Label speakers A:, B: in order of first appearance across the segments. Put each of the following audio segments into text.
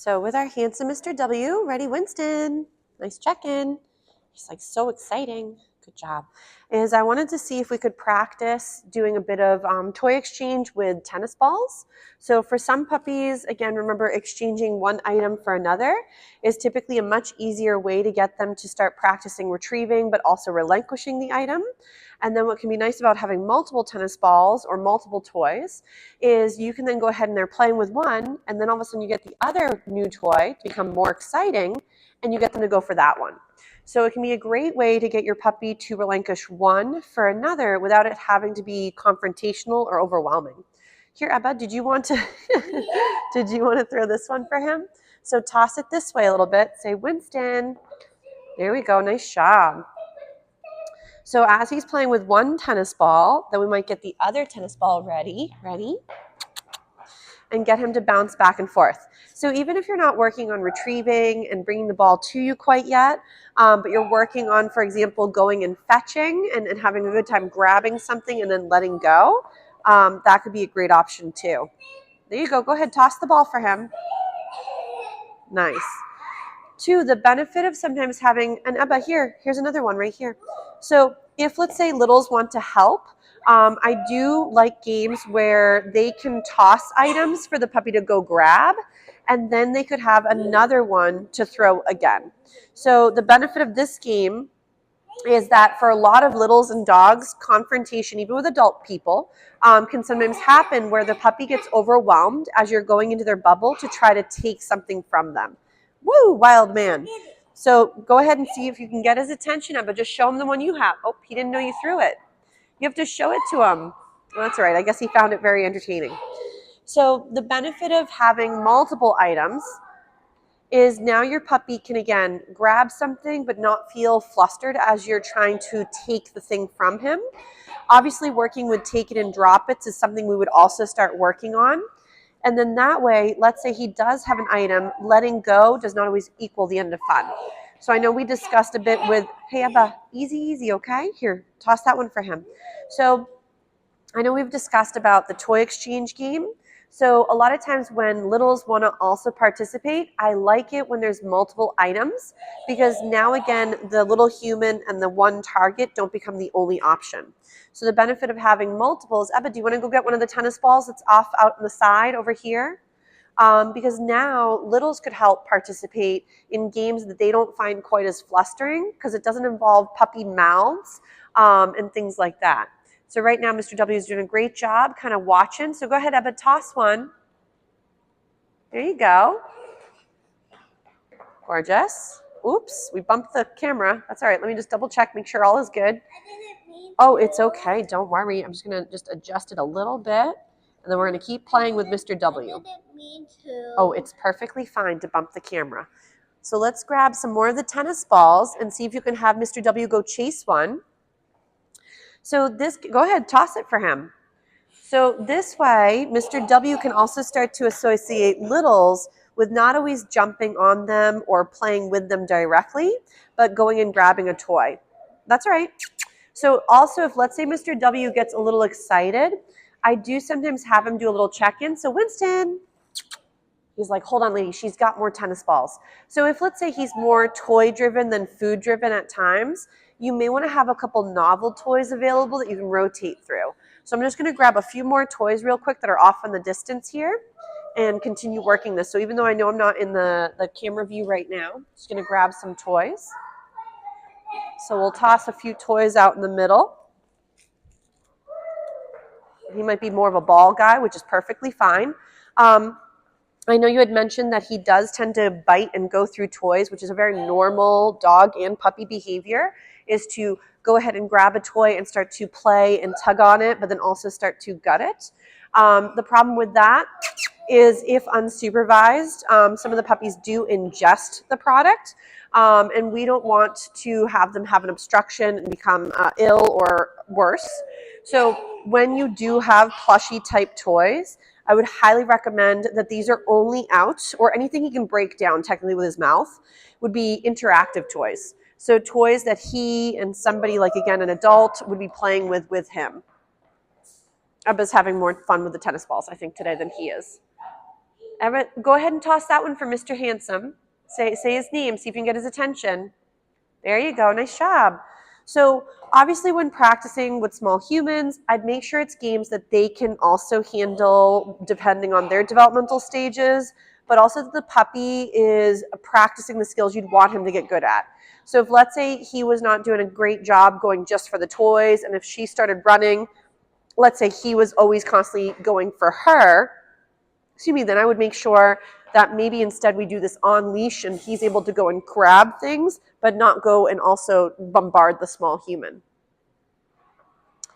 A: So with our handsome Mr. W, ready, Winston? Nice check-in. He's like so exciting. Good job. Is I wanted to see if we could practice doing a bit of toy exchange with tennis balls. So for some puppies, again, remember exchanging one item for another is typically a much easier way to get them to start practicing retrieving, but also relinquishing the item. And then what can be nice about having multiple tennis balls or multiple toys is you can then go ahead and they're playing with one, and then all of a sudden you get the other new toy to become more exciting, and you get them to go for that one. So it can be a great way to get your puppy to relinquish one for another without it having to be confrontational or overwhelming. Here, Ebba, did you want to throw this one for him? So toss it this way a little bit. Say, Winston. There we go. Nice job. So as he's playing with one tennis ball, then we might get the other tennis ball ready, and get him to bounce back and forth. So even if you're not working on retrieving and bringing the ball to you quite yet, but you're working on, for example, going and fetching and having a good time grabbing something and then letting go, that could be a great option too. There you go. Go ahead, toss the ball for him. Nice. Two, the benefit of sometimes having, and Ebba, here's another one right here. So if, let's say, littles want to help, I do like games where they can toss items for the puppy to go grab, and then they could have another one to throw again. So the benefit of this game is that for a lot of littles and dogs, confrontation, even with adult people, can sometimes happen where the puppy gets overwhelmed as you're going into their bubble to try to take something from them. Woo, wild man. So go ahead and see if you can get his attention, but just show him the one you have. Oh, he didn't know you threw it. You have to show it to him. Well, that's all right. I guess he found it very entertaining. So the benefit of having multiple items is now your puppy can, again, grab something but not feel flustered as you're trying to take the thing from him. Obviously, working with take it and drop it is something we would also start working on. And then that way, let's say he does have an item, letting go does not always equal the end of fun. So I know we discussed a bit with, hey, Ebba, easy, okay? Here, toss that one for him. So I know we've discussed about the toy exchange game. So a lot of times when littles want to also participate, I like it when there's multiple items because now, again, the little human and the one target don't become the only option. So the benefit of having multiples, Ebba, do you want to go get one of the tennis balls that's off out on the side over here? Because now littles could help participate in games that they don't find quite as flustering because it doesn't involve puppy mouths and things like that. So right now, Mr. W is doing a great job kind of watching. So go ahead, Ebba, toss one. There you go. Gorgeous. Oops, we bumped the camera. That's all right. Let me just double check, make sure all is good. Oh, it's okay. Don't worry. I'm just going to just adjust it a little bit. And then we're going to keep playing with Mr. W.
B: I didn't mean to.
A: Oh, it's perfectly fine to bump the camera. So let's grab some more of the tennis balls and see if you can have Mr. W go chase one. So this, go ahead, toss it for him. So this way, Mr. W can also start to associate littles with not always jumping on them or playing with them directly, but going and grabbing a toy. That's all right. So also, if let's say Mr. W gets a little excited, I do sometimes have him do a little check-in. So Winston, he's like, hold on, lady, she's got more tennis balls. So if let's say he's more toy-driven than food-driven at times, you may want to have a couple novel toys available that you can rotate through. So I'm just going to grab a few more toys real quick that are off in the distance here and continue working this. So even though I know I'm not in the camera view right now, I'm just going to grab some toys. So we'll toss a few toys out in the middle. He might be more of a ball guy, which is perfectly fine. I know you had mentioned that he does tend to bite and go through toys, which is a very normal dog and puppy behavior, is to go ahead and grab a toy and start to play and tug on it, but then also start to gut it. The problem with that is if unsupervised, some of the puppies do ingest the product, and we don't want to have them have an obstruction and become ill or worse. So when you do have plushy type toys, I would highly recommend that these are only out, or anything he can break down technically with his mouth, would be interactive toys. So toys that he and somebody, like again, an adult, would be playing with him. Ebba's having more fun with the tennis balls, I think, today than he is. Ebba, go ahead and toss that one for Mr. Handsome. Say his name, see if you can get his attention. There you go, nice job. So obviously when practicing with small humans, I'd make sure it's games that they can also handle depending on their developmental stages, but also that the puppy is practicing the skills you'd want him to get good at. So if, let's say, he was not doing a great job going just for the toys, and if she started running, let's say he was always constantly going for her, then I would make sure that maybe instead we do this on leash and he's able to go and grab things, but not go and also bombard the small human.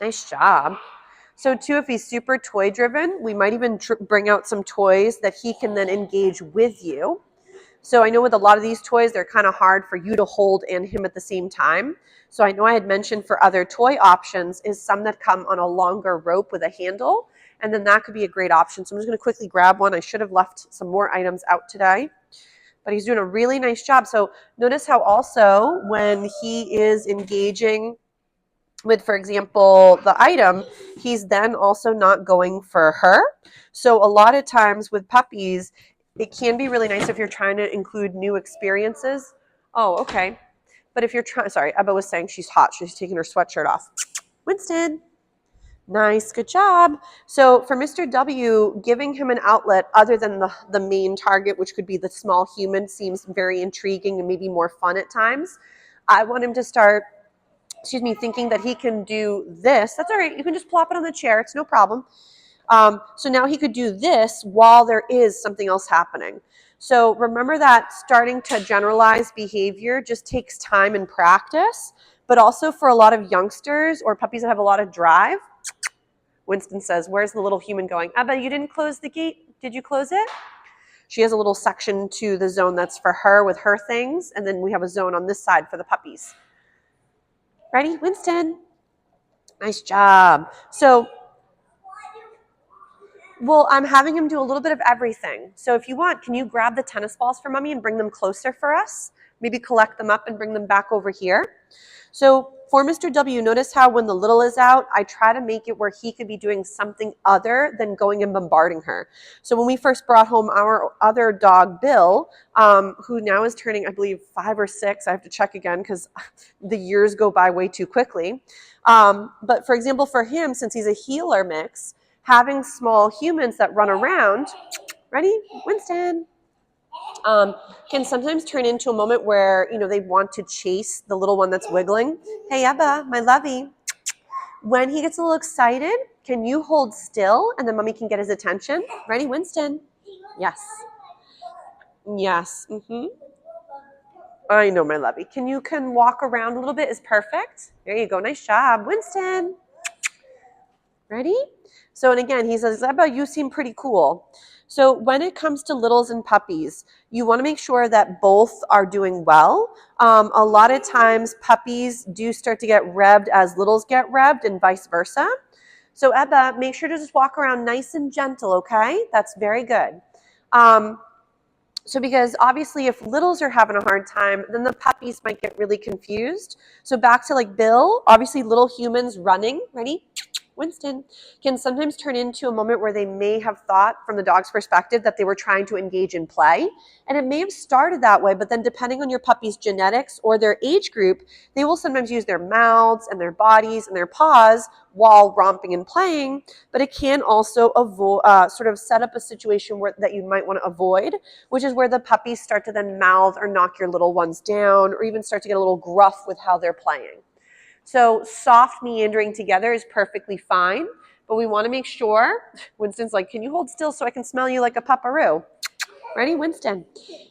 A: Nice job. So too, if he's super toy driven, we might even bring out some toys that he can then engage with you. So I know with a lot of these toys, they're kind of hard for you to hold and him at the same time. So I know I had mentioned for other toy options is some that come on a longer rope with a handle, and then that could be a great option. So I'm just going to quickly grab one. I should have left some more items out today, but he's doing a really nice job. So notice how also when he is engaging with, for example, the item, he's then also not going for her. So a lot of times with puppies, it can be really nice if you're trying to include new experiences. Oh, okay. But if you're trying, sorry, Ebba was saying she's hot. She's taking her sweatshirt off. Winston. Nice, good job. So for Mr. W, giving him an outlet other than the main target, which could be the small human, seems very intriguing and maybe more fun at times. I want him to start thinking that he can do this. That's all right. You can just plop it on the chair. It's no problem. So now he could do this while there is something else happening. So remember that starting to generalize behavior just takes time and practice, but also for a lot of youngsters or puppies that have a lot of drive. Winston says, where's the little human going? Ebba, you didn't close the gate. Did you close it? She has a little section to the zone that's for her with her things, and then we have a zone on this side for the puppies. Ready? Winston. Nice job. So, well, I'm having him do a little bit of everything. So if you want, can you grab the tennis balls for Mommy and bring them closer for us? Maybe collect them up and bring them back over here. So for Mr. W, notice how when the little is out, I try to make it where he could be doing something other than going and bombarding her. So when we first brought home our other dog, Bill, who now is turning, I believe, 5 or 6. I have to check again because the years go by way too quickly. But for example, for him, since he's a healer mix, having small humans that run around, ready, Winston, can sometimes turn into a moment where, they want to chase the little one that's wiggling. Hey, Ebba, my lovey. When he gets a little excited, can you hold still and then Mommy can get his attention? Ready, Winston? Yes. Yes. I know, my lovey. Can walk around a little bit is perfect. There you go. Nice job. Winston. Ready? So, and again, he says, Ebba, you seem pretty cool. So when it comes to littles and puppies, you want to make sure that both are doing well. A lot of times puppies do start to get revved as littles get revved and vice versa. So Ebba, make sure to just walk around nice and gentle, okay? That's very good. So because obviously if littles are having a hard time, then the puppies might get really confused. So back to like Bill, obviously little humans running, ready? Winston, can sometimes turn into a moment where they may have thought from the dog's perspective that they were trying to engage in play. And it may have started that way, but then depending on your puppy's genetics or their age group, they will sometimes use their mouths and their bodies and their paws while romping and playing. But it can also sort of set up a situation that you might want to avoid, which is where the puppies start to then mouth or knock your little ones down or even start to get a little gruff with how they're playing. So soft meandering together is perfectly fine, but we want to make sure, Winston's like, can you hold still so I can smell you like a pupperoo? Ready, Winston?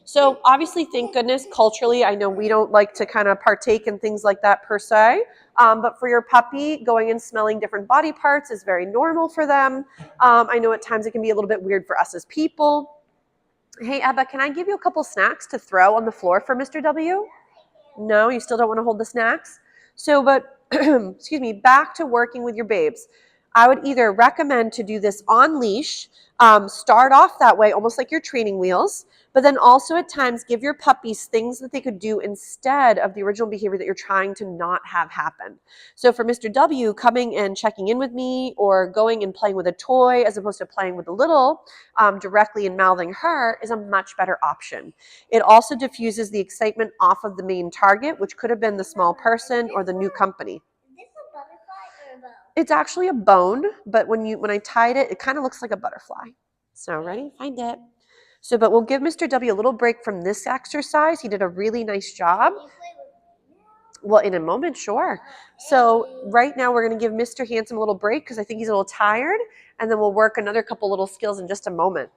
A: So obviously, thank goodness, culturally, I know we don't like to kind of partake in things like that per se, but for your puppy, going and smelling different body parts is very normal for them. I know at times it can be a little bit weird for us as people. Hey, Ebba, can I give you a couple snacks to throw on the floor for Mr. W? No, you still don't want to hold the snacks? So, but, excuse me, back to working with your babes. I would either recommend to do this on leash, start off that way, almost like your training wheels, but then also at times give your puppies things that they could do instead of the original behavior that you're trying to not have happen. So for Mr. W, coming and checking in with me or going and playing with a toy as opposed to playing with the little directly and mouthing her is a much better option. It also diffuses the excitement off of the main target, which could have been the small person or the new company. It's actually a bone, but when I tied it, it kind of looks like a butterfly. So ready? Find it. So, but we'll give Mr. W a little break from this exercise. He did a really nice job. Well, in a moment, sure. So right now we're going to give Mr. Handsome a little break because I think he's a little tired, and then we'll work another couple little skills in just a moment.